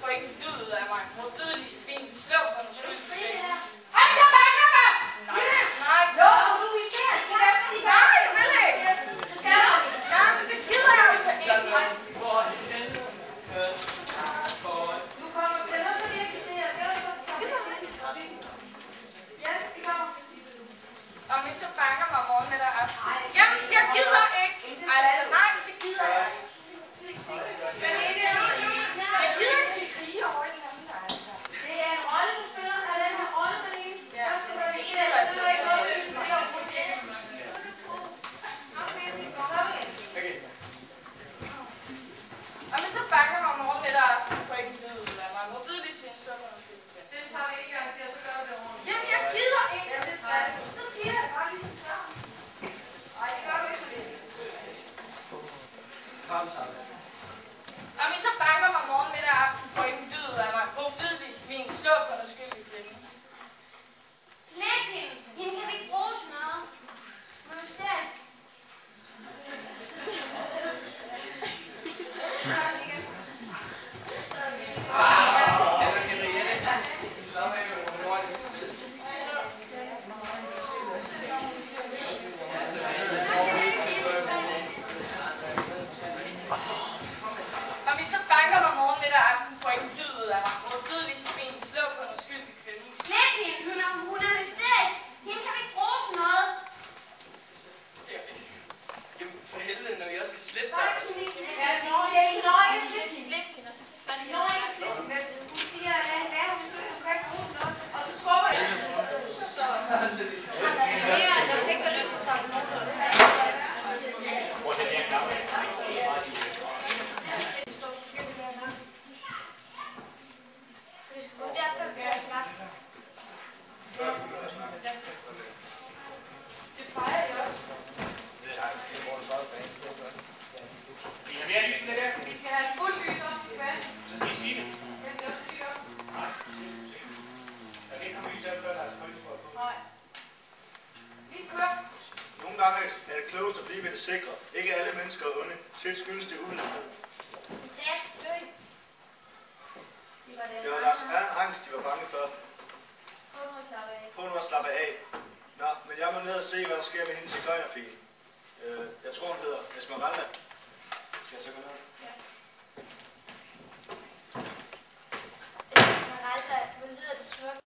får ikke livet af mig. Modbydelige svin, slå på den skyldige. Hej, så banker mig! Nej. Jo, du er hysterisk. Kan du sige nej? Jeg vil ikke. Det skal du. Ja, men det gider jeg altså ikke. Nu kommer du. Det er nødt til at virke til jer. Ellers så kommer jeg til. Yes, vi kommer. Om I så banker mig om morgenen eller aften. Jeg gider ikke. Altså, nej, det gider jeg ikke. Jeg gider ikke sige krige over den anden, altså. Det er en rolle, du spiller. Er den her rolle, Malene? Ja. Der skal du være en af. Det er ikke noget, du skal se over på det. Om I så banker mig om morgenen eller aften, får ikke livet af mig. Modbydelige svin, slå på den skyldige. Den tager vi ikke engang til, og så gør du det ordentligt. Jamen, jeg gider ikke. Jamen, det skal du. Så siger jeg det bare ligesom før. Ej, det gør du ikke for det. Om I så banker mig om morgenen eller aften, får ikke livet af mig. Modbydelige svin, slå på den skyldige kvinde. Slæb hende. Hende kan vi ikke bruge til noget. Hun er hysterisk. Om I så banker mig om morgenen eller aften, får ikke livet af mig. Modbydelige svin, slå på den skyldige kvinde. Slæb hende. Hun er hysterisk. Hende kan vi ikke bruge til noget. Jamen for helvede, når jeg skal slippe Nej, dig. ja, når jeg slippe hende. Slæb hende, og så tag fat i Når jeg slippe hende. Hun siger, at hun skal ikke bruge til noget. Og så skubber jeg hende. Så. Der skal ikke være lyst på sig. Det er derfor, vi gør snart. Det fejrer jeg også. Vi skal have fuld lys også i klassen. Den bliver styr. Nej. Vi kører. Nogle gange er det klogt at blive ved det sikre. Ikke alle mennesker er onde. Tit skyldes det ulighed. Det sagde jeg skulle dø. Det var deres egen angst, de var bange for. Prøv nu at slappe af. Nå, men jeg må ned og se, hvad der sker med hende til gøjnerpige. Jeg tror, hun hedder Esmeralda. Skal jeg så gå ned? Ja. Esmeralda, hvor lyder det smukt.